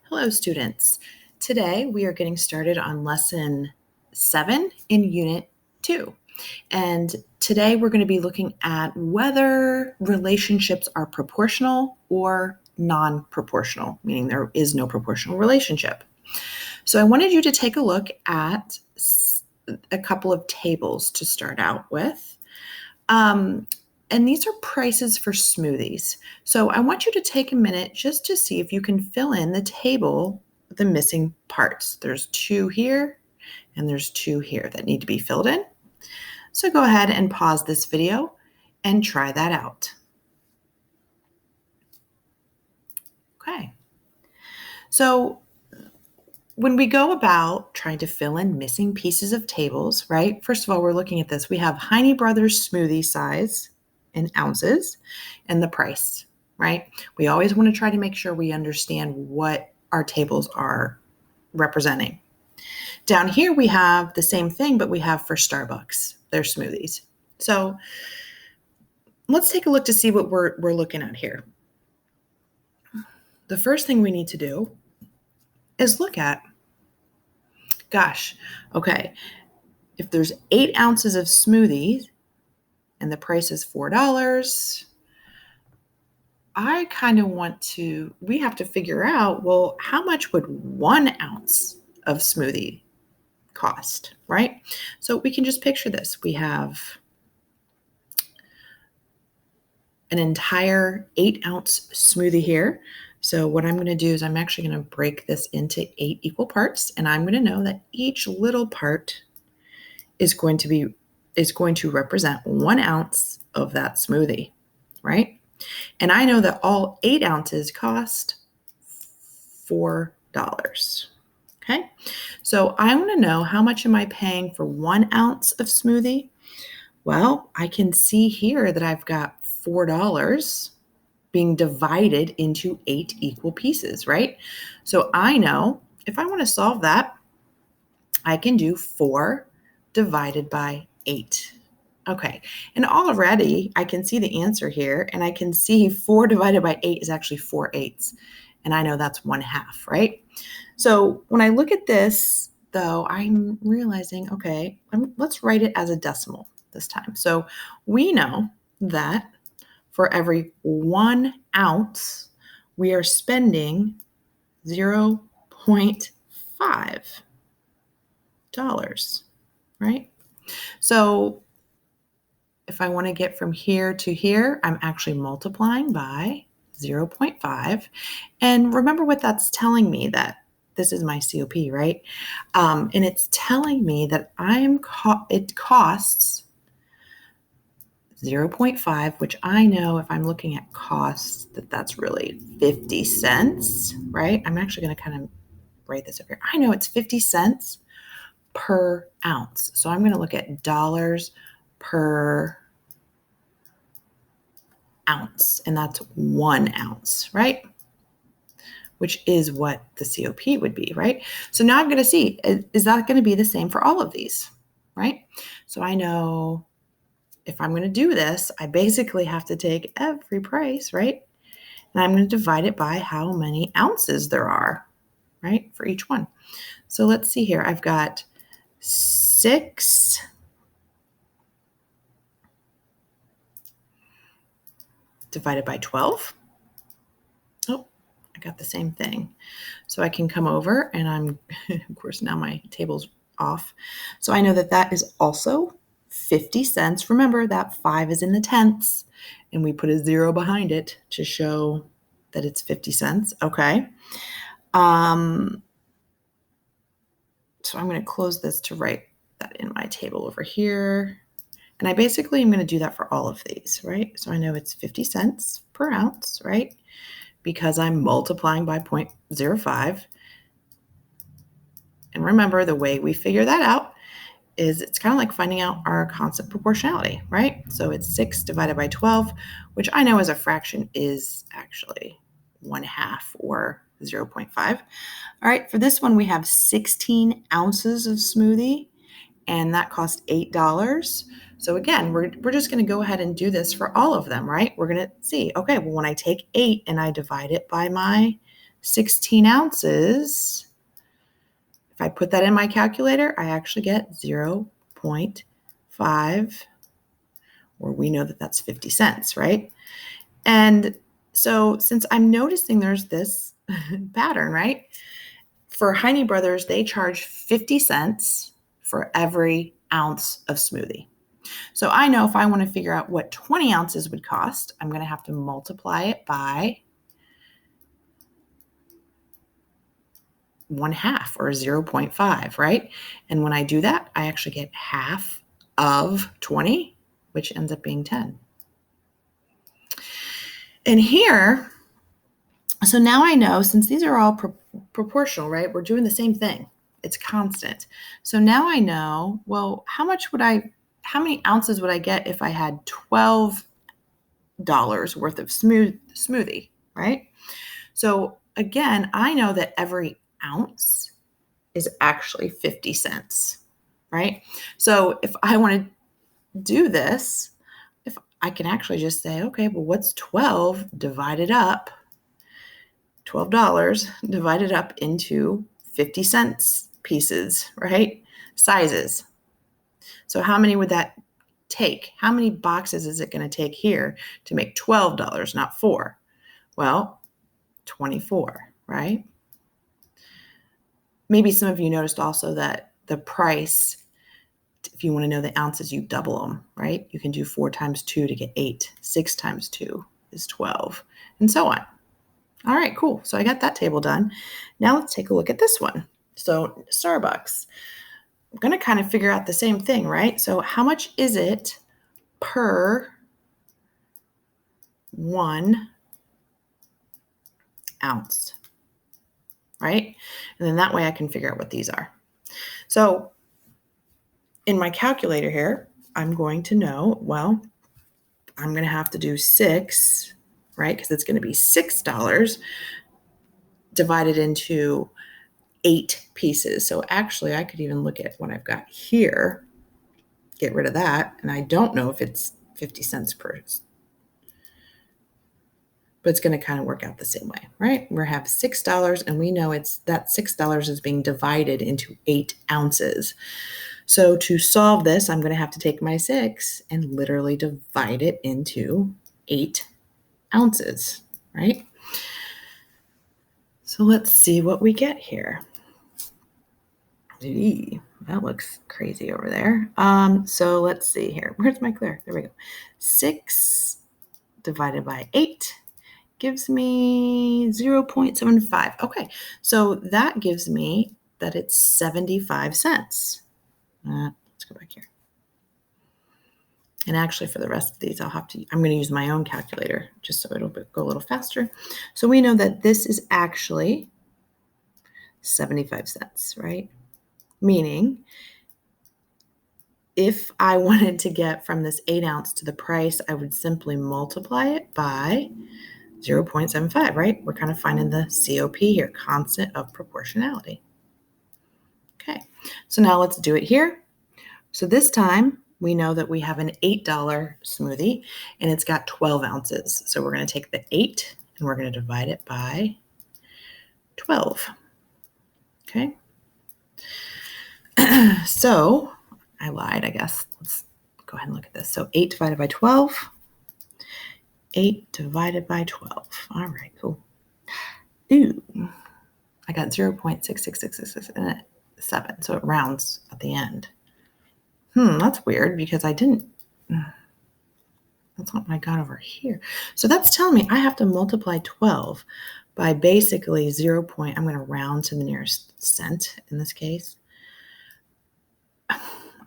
Hello, students. Today we are getting started on lesson 7 in unit 2. And today we're going to be looking at whether relationships are proportional or non-proportional, meaning there is no proportional relationship. So I wanted you to take a look at a couple of tables to start out with. And these are prices for smoothies. So I want you to take a minute just to see if you can fill in the table, the missing parts. There's 2 here and there's 2 here that need to be filled in. So go ahead and pause this video and try that out. Okay. So when we go about trying to fill in missing pieces of tables, right? First of all, we're looking at this. We have Heine Brothers smoothie size in ounces and the price, right? We always want to try to make sure we understand what our tables are representing. Down here, we have the same thing, but we have for Starbucks, their smoothies. So let's take a look to see what we're looking at here. The first thing we need to do is look at, okay, if there's 8 ounces of smoothie and the price is $4, we have to figure out, well, how much would 1 ounce of smoothie cost, right? So we can just picture this. We have an entire 8-ounce smoothie here. So what I'm going to do is I'm actually going to break this into 8 equal parts, and I'm going to know that each little part is going to represent 1 ounce of that smoothie, right? And I know that all 8 ounces cost $4. Okay, so I want to know, how much am I paying for 1 ounce of smoothie? Well, I can see here that I've got $4 being divided into 8 equal pieces, right? So I know if I want to solve that, I can do 4 divided by 8. Okay, and already I can see the answer here, and I can see 4 divided by 8 is actually 4/8, and I know that's 1/2, right? So when I look at this, though, I'm realizing, okay, let's write it as a decimal this time. So we know that for every 1 ounce, we are spending $0.5, right? So if I want to get from here to here, I'm actually multiplying by 0.5. And remember what that's telling me, that this is my COP, right? And it's telling me that it costs 0.5, which I know if I'm looking at costs, that's really 50 cents, right? I'm actually going to kind of write this over here. I know it's 50 cents per ounce. So I'm going to look at dollars per ounce, and that's 1 ounce, right? Which is what the COP would be, right? So now I'm going to see, is that going to be the same for all of these, right? So I know if I'm going to do this, I basically have to take every price, right? And I'm going to divide it by how many ounces there are, right, for each one. So let's see here. I've got 6 divided by 12. Oh, I got the same thing. So I can come over, and of course, now my table's off. So I know that that is also 50 cents. Remember that 5 is in the tenths, and we put a 0 behind it to show that it's 50 cents. Okay. So I'm going to close this to write that in my table over here. And I basically am going to do that for all of these, right? So I know it's 50 cents per ounce, right? Because I'm multiplying by 0.05. And remember, the way we figure that out is it's kind of like finding out our constant proportionality, right? So it's 6 divided by 12, which I know as a fraction is actually 1/2 or 0.5. All right, for this one, we have 16 ounces of smoothie, and that cost $8. So again, we're just going to go ahead and do this for all of them, right? We're going to see, okay, well, when I take 8 and I divide it by my 16 ounces, if I put that in my calculator, I actually get 0.5, or we know that that's 50 cents, right? And so since I'm noticing there's this pattern, right? For Heine Brothers, they charge 50 cents for every ounce of smoothie. So I know if I want to figure out what 20 ounces would cost, I'm going to have to multiply it by 1/2 or 0.5, right? And when I do that, I actually get half of 20, which ends up being 10. And here, so now I know, since these are all proportional, right? We're doing the same thing. It's constant. So now I know, well, how many ounces would I get if I had $12 worth of smoothie, right? So again, I know that every ounce is actually 50 cents, right? So if I want to do this, if I can actually just say, okay, well, what's 12 divided up, $12 divided up into 50 cents pieces, right? Sizes. So how many would that take? How many boxes is it going to take here to make $12, not 4? Well, 24, right? Maybe some of you noticed also that the price, if you want to know the ounces, you double them, right? You can do 4 times 2 to get 8. 6 times 2 is 12, and so on. All right, cool. So I got that table done. Now let's take a look at this one. So Starbucks, I'm going to kind of figure out the same thing, right? So how much is it per 1 ounce, right? And then that way I can figure out what these are. So in my calculator here, I'm going to know, well, I'm going to have to do 6, right? Because it's going to be $6 divided into 8 pieces. So actually, I could even look at what I've got here, get rid of that, and I don't know if it's 50 cents per, but it's going to kind of work out the same way, right? We have $6, and we know it's that $6 is being divided into 8 ounces. So to solve this, I'm going to have to take my 6 and literally divide it into 8 ounces, right? So let's see what we get here. Eee, that looks crazy over there. So let's see here. Where's my clear? There we go. 6 divided by 8 gives me 0.75. Okay, so that gives me that it's 75 cents. Let's go back here. And actually for the rest of these, I'm going to use my own calculator just so it'll go a little faster. So we know that this is actually 75 cents, right? Meaning if I wanted to get from this 8 ounce to the price, I would simply multiply it by 0.75, right? We're kind of finding the COP here, constant of proportionality. Okay, so now let's do it here. So this time we know that we have an $8 smoothie and it's got 12 ounces. So we're going to take the 8 and we're going to divide it by 12. Okay. So I lied, I guess. Let's go ahead and look at this. So 8 divided by 12. 8 divided by 12. All right, cool. Ooh, I got 0.66667, so it rounds at the end. That's weird because I didn't. That's not what I got over here. So that's telling me I have to multiply 12 by basically 0. I'm going to round to the nearest cent in this case. I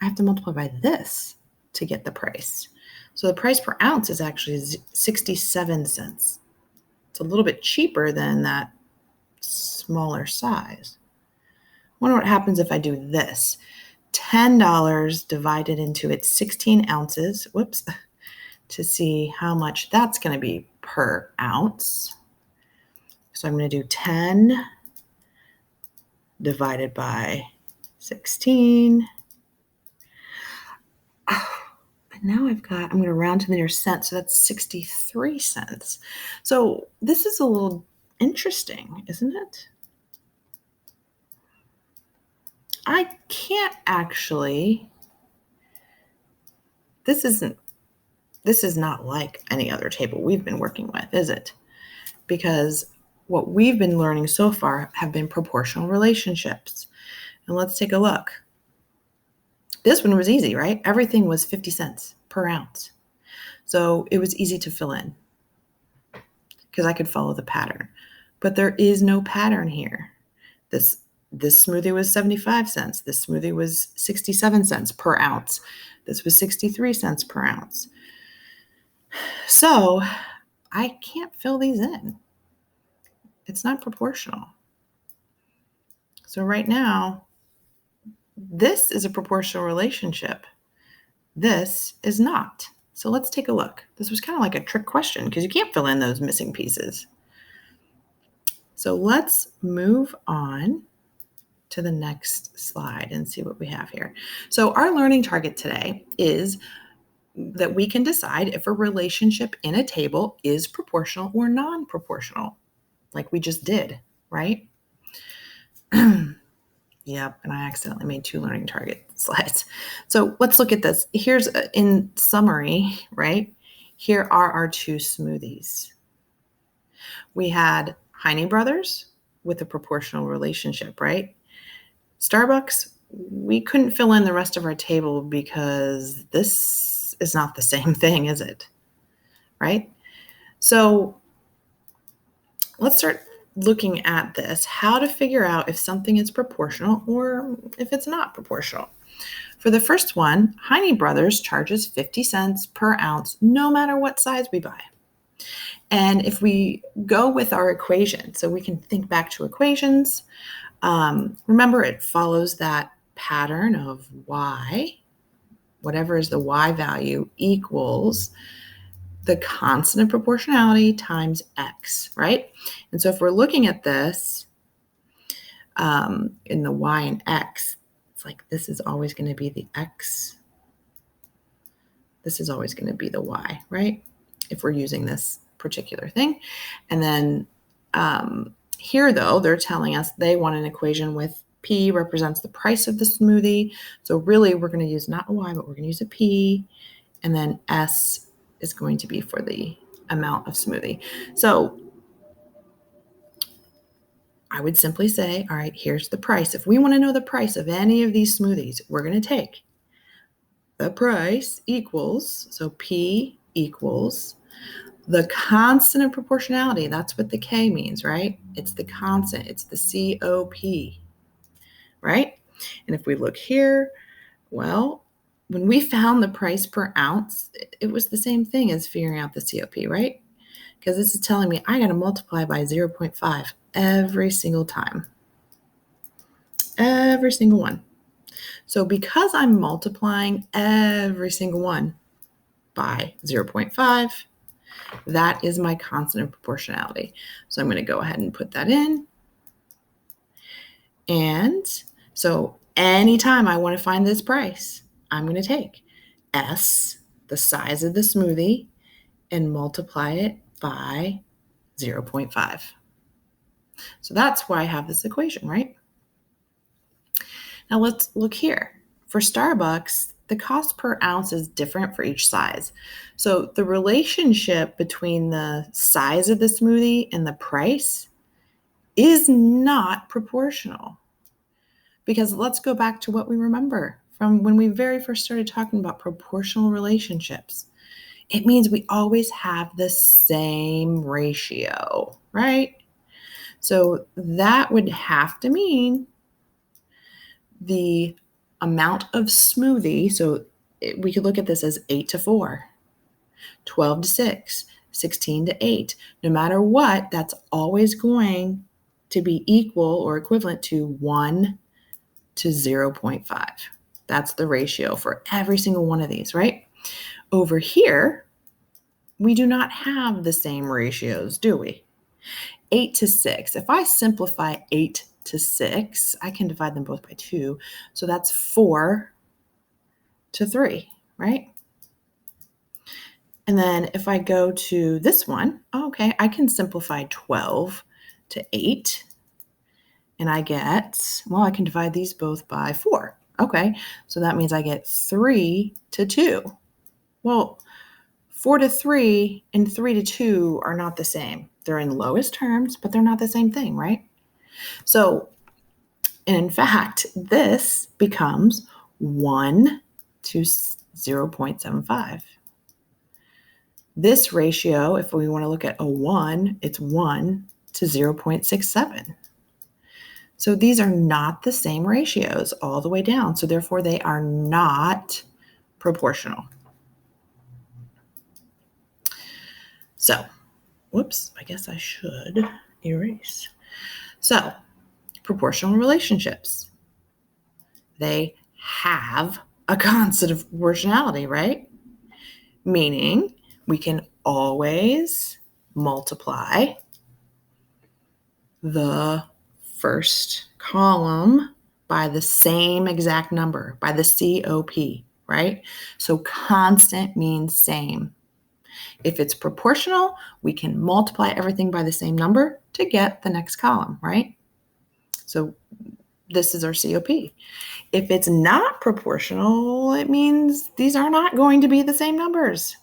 have to multiply by this to get the price. So the price per ounce is actually 67 cents. It's a little bit cheaper than that smaller size. I wonder what happens if I do this. $10 divided into its 16 ounces, to see how much that's going to be per ounce. So I'm going to do 10 divided by 16. But now I'm going to round to the nearest cent, so that's 63 cents. So this is a little Interesting, isn't it? I can't actually, this is not like any other table we've been working with, is it? Because what we've been learning so far have been proportional relationships. And let's take a look. This one was easy, right? Everything was 50 cents per ounce. So it was easy to fill in because I could follow the pattern. But there is no pattern here. This smoothie was 75 cents. This smoothie was 67 cents per ounce. This was 63 cents per ounce. So I can't fill these in. It's not proportional. So right now, this is a proportional relationship. This is not. So let's take a look. This was kind of like a trick question because you can't fill in those missing pieces. So let's move on to the next slide and see what we have here. So our learning target today is that we can decide if a relationship in a table is proportional or non-proportional, like we just did, right? Yep, and I accidentally made 2 learning target slides. So let's look at this. Here's in summary, right? Here are our 2 smoothies. We had Heine Brothers with a proportional relationship, right? Starbucks, we couldn't fill in the rest of our table because this is not the same thing, is it? Right? So let's start looking at this, how to figure out if something is proportional or if it's not proportional. For the first one, Heine Brothers charges 50 cents per ounce no matter what size we buy. And if we go with our equation, so we can think back to equations, remember it follows that pattern of y, whatever is the y value equals the constant of proportionality times x, right? And so if we're looking at this in the y and x, it's like this is always going to be the x. This is always going to be the y, right? If we're using this particular thing. And then here, though, they're telling us they want an equation with P represents the price of the smoothie. So really, we're going to use not a Y, but we're going to use a P. And then S is going to be for the amount of smoothie. So I would simply say, all right, here's the price. If we want to know the price of any of these smoothies, we're going to take the price equals, so P equals the constant of proportionality. That's what the K means, right? It's the constant. It's the COP, right? And if we look here, well, when we found the price per ounce, it was the same thing as figuring out the COP, right? Because this is telling me I got to multiply by 0.5 every single time. Every single one. So because I'm multiplying every single one by 0.5, that is my constant of proportionality. So I'm going to go ahead and put that in. And so anytime I want to find this price, I'm going to take S, the size of the smoothie, and multiply it by 0.5. So that's why I have this equation, right? Now let's look here. For Starbucks, the cost per ounce is different for each size. So the relationship between the size of the smoothie and the price is not proportional. Because let's go back to what we remember from when we very first started talking about proportional relationships. It means we always have the same ratio, right? So that would have to mean the amount of smoothie, so we could look at this as 8 to 4, 12 to 6, 16 to 8. No matter what, that's always going to be equal or equivalent to 1 to 0.5. That's the ratio for every single one of these, right? Over here, we do not have the same ratios, do we? 8 to 6. If I simplify 8 to 6, I can divide them both by 2. So that's 4 to 3, right? And then if I go to this one, okay, I can simplify 12 to 8. And I get, well, I can divide these both by 4. Okay, so that means I get 3 to 2. Well, 4 to 3 and 3 to 2 are not the same. They're in lowest terms, but they're not the same thing, right? So, in fact, this becomes 1 to 0.75. This ratio, if we want to look at a 1, it's 1 to 0.67. So these are not the same ratios all the way down. So therefore, they are not proportional. So, whoops, I guess I should erase. So, proportional relationships. They have a constant of proportionality, right? Meaning we can always multiply the first column by the same exact number, by the COP, right? So constant means same. If it's proportional, we can multiply everything by the same number to get the next column, right? So this is our COP. If it's not proportional, it means these are not going to be the same numbers.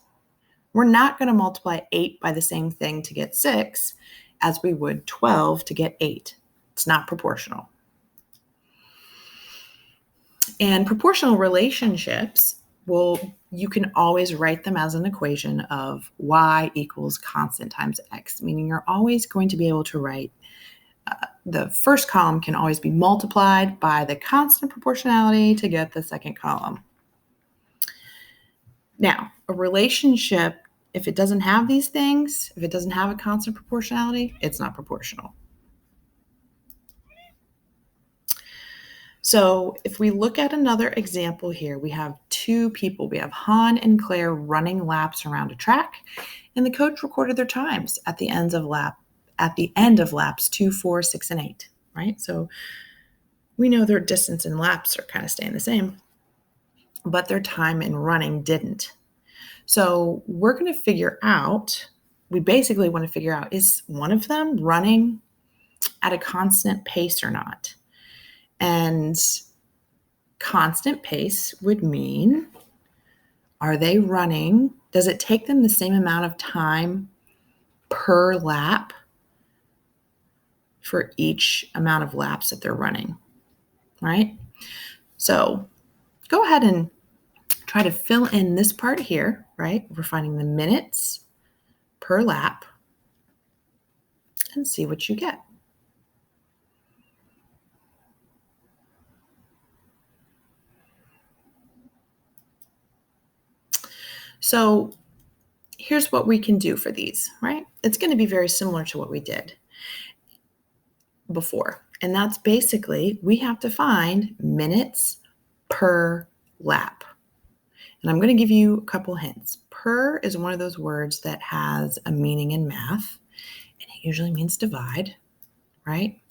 We're not going to multiply 8 by the same thing to get 6 as we would 12 to get 8. It's not proportional. And proportional relationships, well, you can always write them as an equation of y equals constant times x, meaning you're always going to be able to write the first column can always be multiplied by the constant proportionality to get the second column. Now, a relationship, if it doesn't have these things, if it doesn't have a constant proportionality, it's not proportional. So if we look at another example here, we have two people. We have Han and Claire running laps around a track, and the coach recorded their times at the end of laps 2, 4, 6, and 8, right? So we know their distance in laps are kind of staying the same, but their time in running didn't. So we're going to figure out, we basically want to figure out, is one of them running at a constant pace or not? And constant pace would mean, are they running? Does it take them the same amount of time per lap for each amount of laps that they're running, right? So go ahead and try to fill in this part here, right? We're finding the minutes per lap and see what you get. So here's what we can do for these, right? It's going to be very similar to what we did before. And that's basically, we have to find minutes per lap. And I'm going to give you a couple hints. Per is one of those words that has a meaning in math, and it usually means divide, right?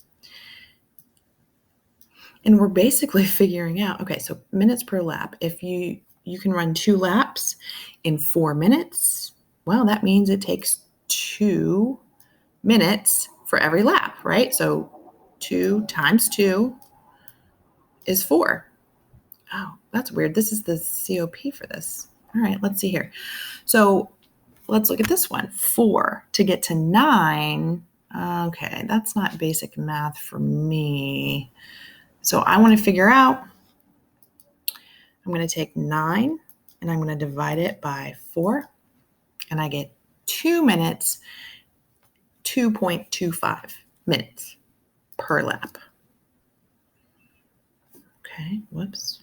And we're basically figuring out, okay, so minutes per lap. If you can run 2 laps in 4 minutes, well, that means it takes 2 minutes for every lap, right? So 2 times 2 is 4. Oh, that's weird. This is the COP for this. All right, let's see here. So let's look at this one. 4 to get to 9. Okay, that's not basic math for me. So I want to figure out, I'm going to take 9 and I'm going to divide it by 4, and I get 2 minutes, 2.25 minutes per lap. Okay, whoops.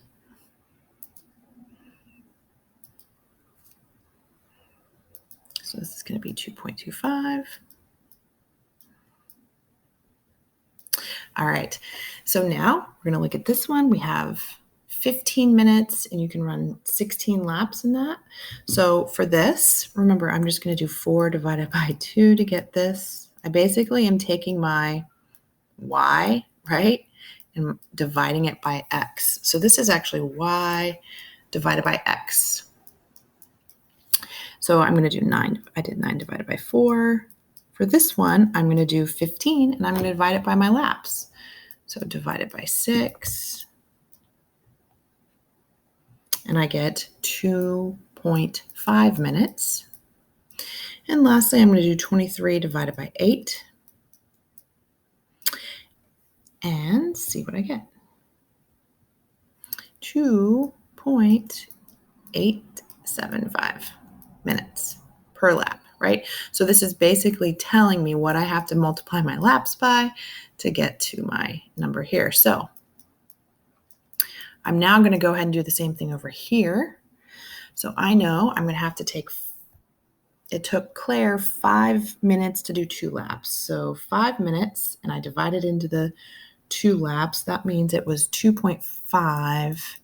So this is going to be 2.25. All right, so now we're going to look at this one. We have 15 minutes and you can run 16 laps in that. So for this, remember, I'm just going to do 4 divided by 2 to get this. I basically am taking my y, right, and dividing it by x. So this is actually y divided by x. So I'm going to do 9. I did 9 divided by 4. For this one, I'm going to do 15 and I'm going to divide it by my laps. So divide it by 6 and I get 2.5 minutes. And lastly, I'm going to do 23 divided by 8 and see what I get. 2.875 minutes per lap, right? So this is basically telling me what I have to multiply my laps by to get to my number here. So I'm now going to go ahead and do the same thing over here. So I know I'm going to have to take, it took Claire 5 minutes to do 2 laps. So 5 minutes, and I divided into the 2 laps. That means it was 2.5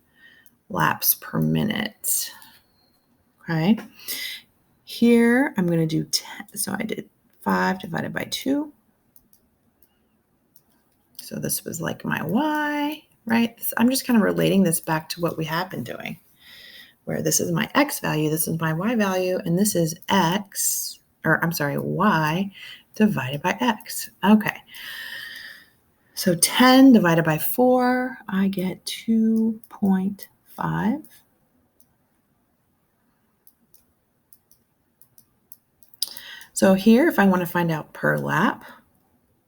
laps per minute. Okay. Here I'm going to do 10. So I did 5 divided by 2. So this was like my y, right? I'm just kind of relating this back to what we have been doing, where this is my x value, this is my y value, and this is y divided by x. Okay. So 10 divided by 4, I get 2.5. So here, if I want to find out per lap,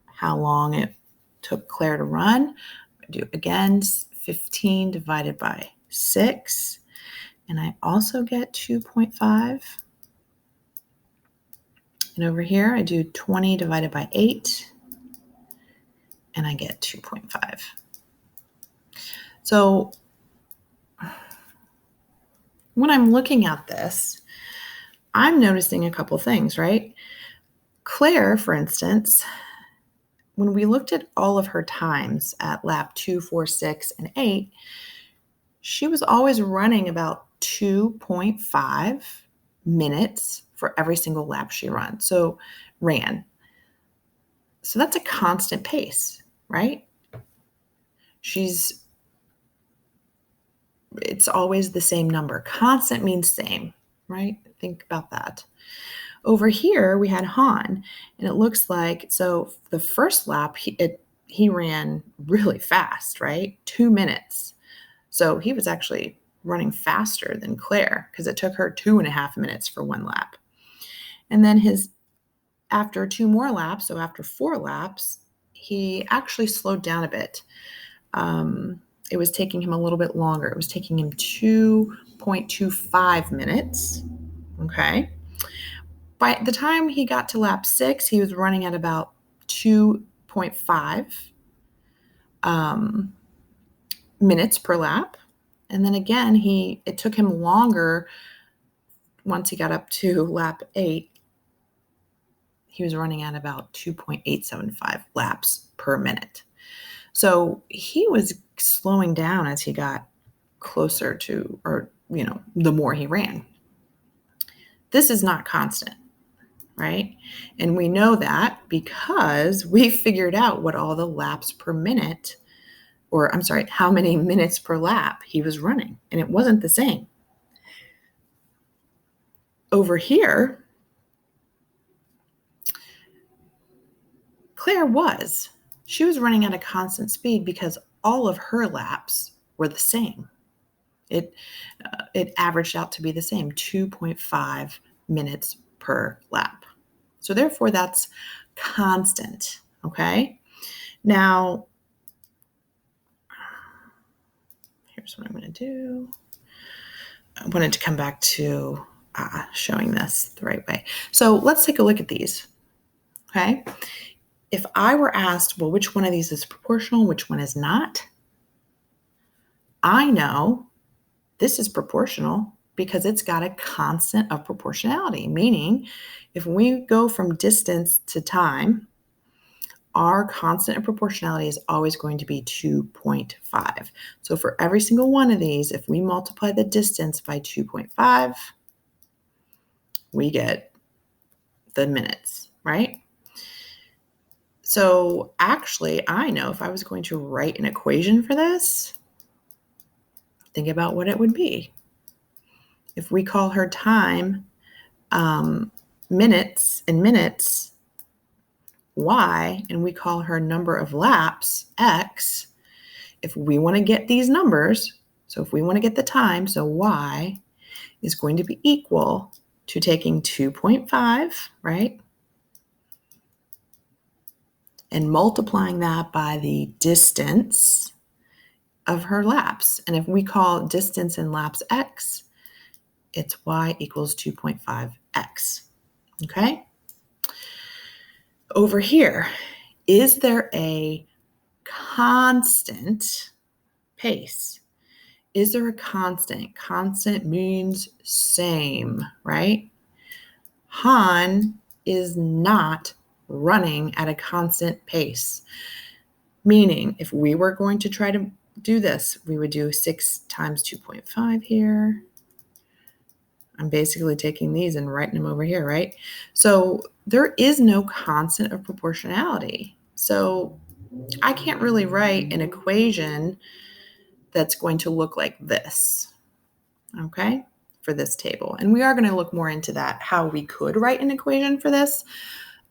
how long it took Claire to run, I do again 15 divided by 6, and I also get 2.5. And over here, I do 20 divided by 8, and I get 2.5. So when I'm looking at this, I'm noticing a couple things, right? Claire, for instance, when we looked at all of her times at lap 2, 4, 6, and 8, she was always running about 2.5 minutes for every single lap she ran. So that's a constant pace, right? It's always the same number. Constant means same, right? Think about that. Over here, we had Han, and it looks like, so the first lap, he ran really fast, right? 2 minutes. So he was actually running faster than Claire because it took her 2.5 minutes for 1 lap. And then after 2 more laps, so after 4 laps, he actually slowed down a bit. It was taking him a little bit longer. It was taking him 2.25 minutes. Okay. By the time he got to lap 6, he was running at about 2.5 minutes per lap. And then again, it took him longer once he got up to lap 8. He was running at about 2.875 laps per minute. So he was slowing down as he got closer to, the more he ran. This is not constant, right? And we know that because we figured out what all the laps per minute, how many minutes per lap he was running, and it wasn't the same. Over here, Claire she was running at a constant speed because all of her laps were the same. It averaged out to be the same, 2.5 minutes per lap. So therefore, that's constant, okay? Now, here's what I'm going to do. I wanted to come back to showing this the right way. So let's take a look at these, okay? If I were asked, well, which one of these is proportional, which one is not? I know this is proportional because it's got a constant of proportionality, meaning if we go from distance to time, our constant of proportionality is always going to be 2.5. So for every single one of these, if we multiply the distance by 2.5, we get the minutes, right? So actually, I know if I was going to write an equation for this, think about what it would be. If we call her time minutes, y, and we call her number of laps x, if we want to get these numbers, so if we want to get the time, so y is going to be equal to taking 2.5, right? And multiplying that by the distance of her laps. And if we call distance in laps x, it's y equals 2.5x. Okay? Over here, is there a constant pace? Is there a constant? Constant means same, right? Han is not running at a constant pace. Meaning, if we were going to try to do this, we would do 6 times 2.5 here. I'm basically taking these and writing them over here, right? So there is no constant of proportionality. So I can't really write an equation that's going to look like this, okay, for this table. And we are going to look more into that, how we could write an equation for this.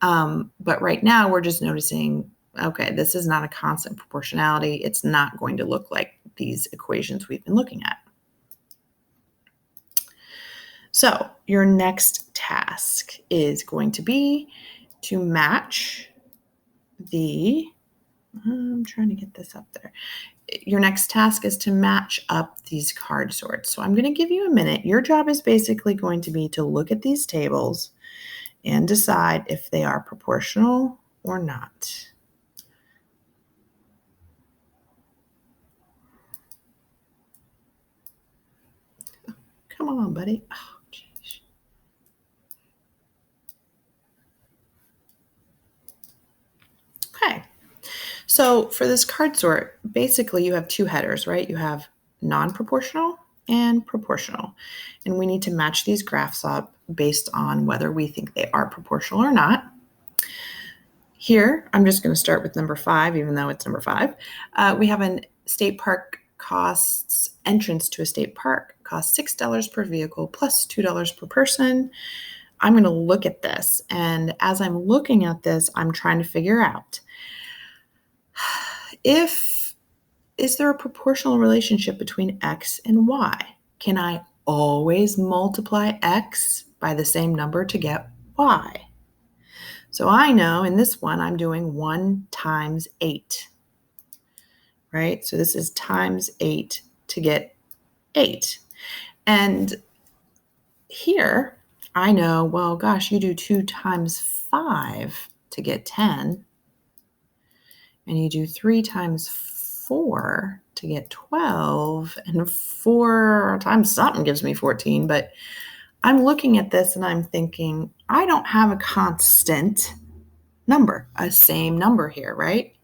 But right now we're just noticing, okay, this is not a constant proportionality. It's not going to look like these equations we've been looking at. So your next task is going to be to match I'm trying to get this up there. Your next task is to match up these card sorts. So I'm going to give you a minute. Your job is basically going to be to look at these tables and decide if they are proportional or not. Come on, buddy. Oh, geez. Okay. So for this card sort, basically you have two headers, right? You have non-proportional and proportional. And we need to match these graphs up based on whether we think they are proportional or not. Here, I'm just going to start with number 5, even though it's number 5. We have a state park costs, entrance to a state park costs $6 per vehicle plus $2 per person. I'm going to look at this. And as I'm looking at this, I'm trying to figure out, is there a proportional relationship between x and y? Can I always multiply x by the same number to get y? So I know in this one, I'm doing 1 times 8, right? So this is times 8 to get 8. And here, I know, well, gosh, you do 2 times 5 to get 10. And you do 3 times 4 to get 12. And 4 times something gives me 14. But I'm looking at this and I'm thinking, I don't have a constant number, a same number here, right?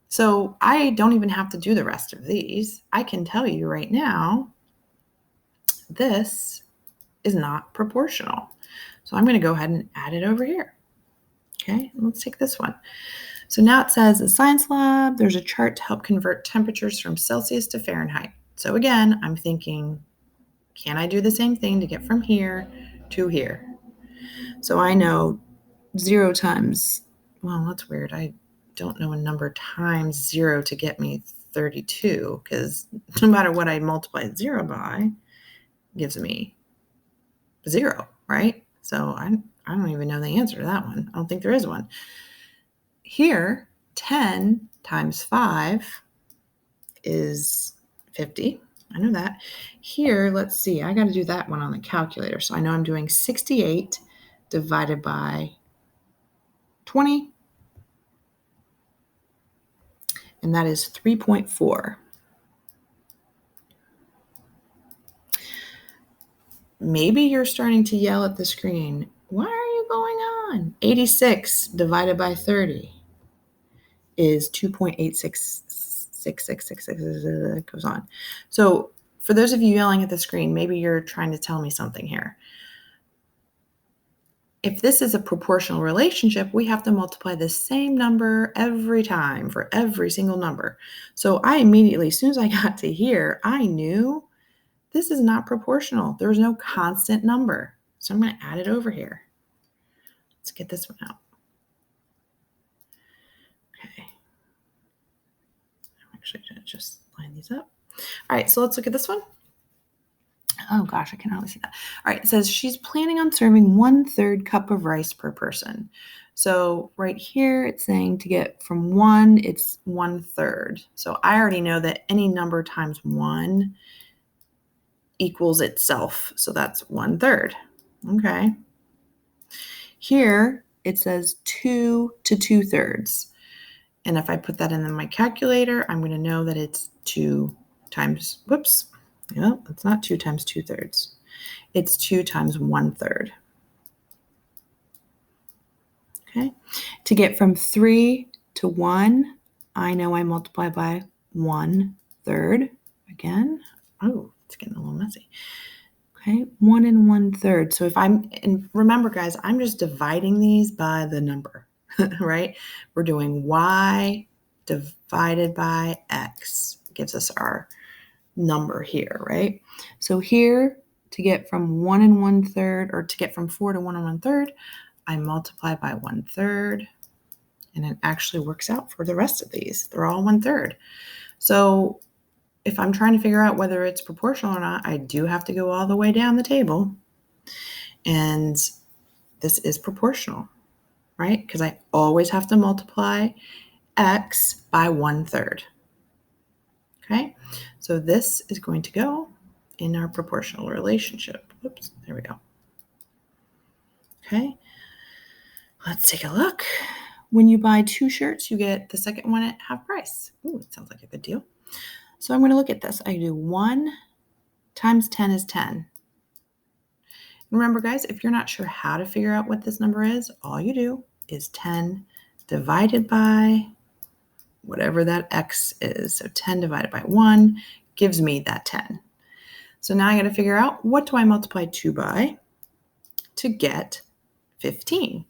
So I don't even have to do the rest of these. I can tell you right now, this is not proportional. So I'm going to go ahead and add it over here. Okay, let's take this one. So now it says in science lab, there's a chart to help convert temperatures from Celsius to Fahrenheit. So again, I'm thinking, can I do the same thing to get from here to here? So I know 0 times, well, that's weird. I don't know a number times 0 to get me 32, because no matter what I multiply 0 by, gives me 0, right? So I don't even know the answer to that one. I don't think there is one. Here, 10 times 5 is 50. I know that. Here, let's see. I got to do that one on the calculator. So I know I'm doing 68 divided by 20. And that is 3.4. Maybe you're starting to yell at the screen, what are you going on? 86 divided by 30 is 2.866666. It goes on. So for those of you yelling at the screen, maybe you're trying to tell me something here. If this is a proportional relationship, we have to multiply the same number every time for every single number. So I immediately, as soon as I got to here, I knew this is not proportional. There's no constant number. So I'm going to add it over here. Let's get this one out. Actually, just line these up. All right, so let's look at this one. Oh gosh, I can hardly see that. All right, it says she's planning on serving 1/3 cup of rice per person. So right here, it's saying to get from 1, it's 1/3. So I already know that any number times 1 equals itself. So that's 1/3. Okay. Here, it says 2 to 2/3. And if I put that in my calculator, I'm going to know that it's 2 times, whoops, no, it's not 2 times 2/3. It's 2 times 1/3. Okay. To get from 3 to 1, I know I multiply by 1/3. Again, oh, it's getting a little messy. Okay, 1 and 1/3. So if and remember guys, I'm just dividing these by the number, right? We're doing y divided by x gives us our number here, right? So here, to get from 1 and 1/3, or to get from 4 to 1 and 1/3, I multiply by 1/3, and it actually works out for the rest of these. They're all 1/3. So if I'm trying to figure out whether it's proportional or not, I do have to go all the way down the table. And this is proportional, right? Because I always have to multiply x by 1/3. Okay, so this is going to go in our proportional relationship. Whoops, there we go. Okay, let's take a look. When you buy 2 shirts, you get the second one at half price. Ooh, it sounds like a good deal. So I'm going to look at this. I do 1 times 10 is 10. Remember, guys, if you're not sure how to figure out what this number is, all you do is 10 divided by whatever that x is. So 10 divided by 1 gives me that 10. So now I got to figure out, what do I multiply 2 by to get 15?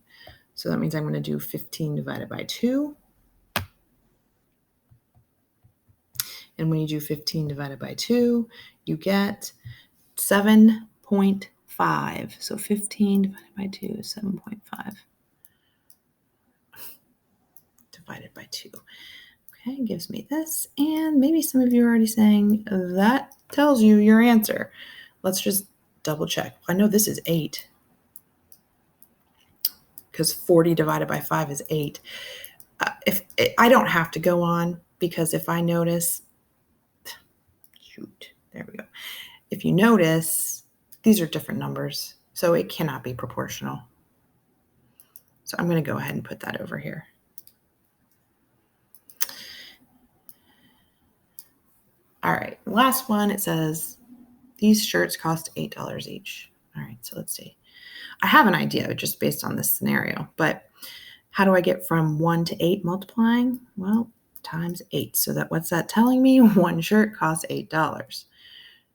So that means I'm going to do 15 divided by 2. And when you do 15 divided by 2, you get 7.5. So 15 divided by 2 is 7.5. Divided by 2. Okay, gives me this. And maybe some of you are already saying, that tells you your answer. Let's just double check. I know this is 8. Because 40 divided by 5 is 8. If I don't have to go on, because if I notice, shoot, there we go. If you notice, these are different numbers, so it cannot be proportional. So I'm going to go ahead and put that over here. All right, last one, it says these shirts cost $8 each. All right, so let's see. I have an idea just based on this scenario, but how do I get from 1 to 8 multiplying? Well, times 8. So what's that telling me? 1 shirt costs $8.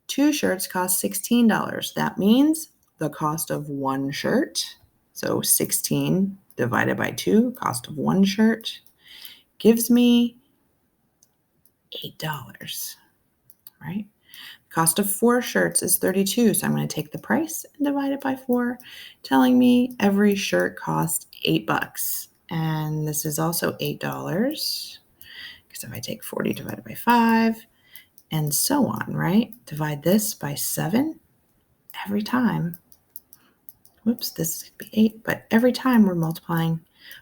2 shirts cost $16. That means the cost of 1 shirt, so 16 divided by 2, cost of 1 shirt, gives me $8, right? Cost of 4 shirts is 32, so I'm going to take the price and divide it by 4, telling me every shirt costs $8. And this is also $8, because if I take 40 divided by 5, and so on, right? Divide this by 7 every time. Whoops, this would be 8, but every time we're multiplying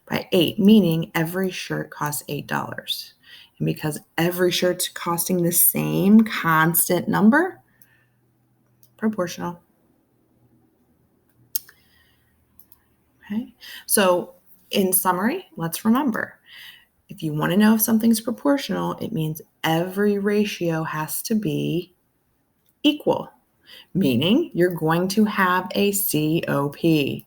by 8, meaning every shirt costs $8. And because every shirt's costing the same constant number, proportional. Okay, so in summary, let's remember, if you want to know if something's proportional, it means every ratio has to be equal, meaning you're going to have a COP.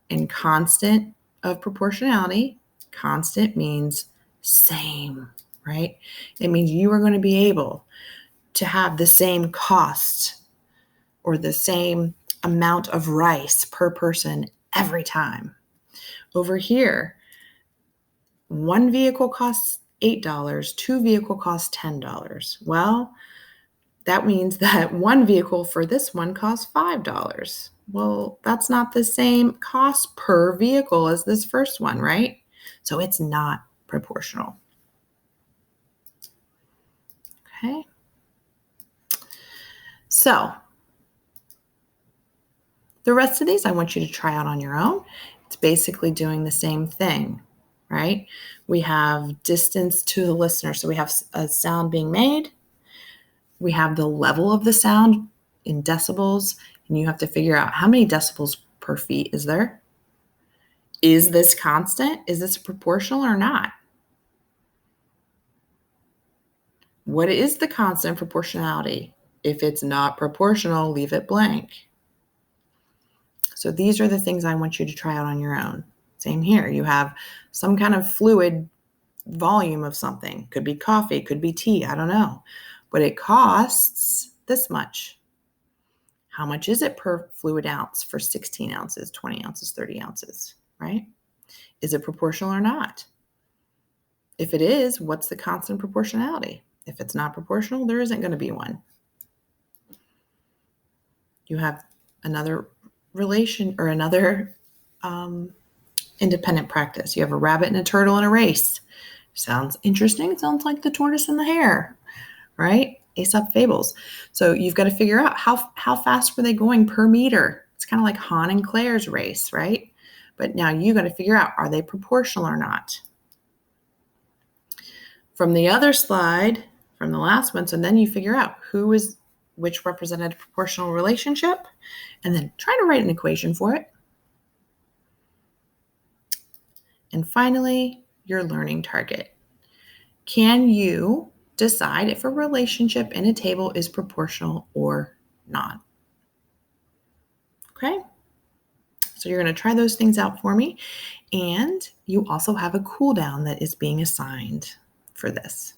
And constant of proportionality, constant means same, right? It means you are going to be able to have the same cost or the same amount of rice per person every time. Over here, 1 vehicle costs $8, 2 vehicle costs $10. Well, that means that 1 vehicle for this one costs $5. Well, that's not the same cost per vehicle as this first one, right? So it's not proportional. Okay. So the rest of these I want you to try out on your own. It's basically doing the same thing, right? We have distance to the listener. So we have a sound being made. We have the level of the sound in decibels, and you have to figure out how many decibels per feet is there. Is this constant? Is this proportional or not? What is the constant proportionality? If it's not proportional, leave it blank. So these are the things I want you to try out on your own. Same here. You have some kind of fluid volume of something. Could be coffee, could be tea, I don't know. But it costs this much. How much is it per fluid ounce for 16 ounces, 20 ounces, 30 ounces, right? Is it proportional or not? If it is, what's the constant proportionality? If it's not proportional, there isn't going to be one. You have another relation or another independent practice. You have a rabbit and a turtle in a race. Sounds interesting. It sounds like the tortoise and the hare, right? Aesop fables. So you've got to figure out how fast were they going per meter. It's kind of like Han and Claire's race, right? But now you got to figure out, are they proportional or not? From the other slide, from the last one, so then you figure out which represented a proportional relationship, and then try to write an equation for it. And finally, your learning target. Can you decide if a relationship in a table is proportional or not? Okay? So you're going to try those things out for me. And you also have a cool down that is being assigned for this.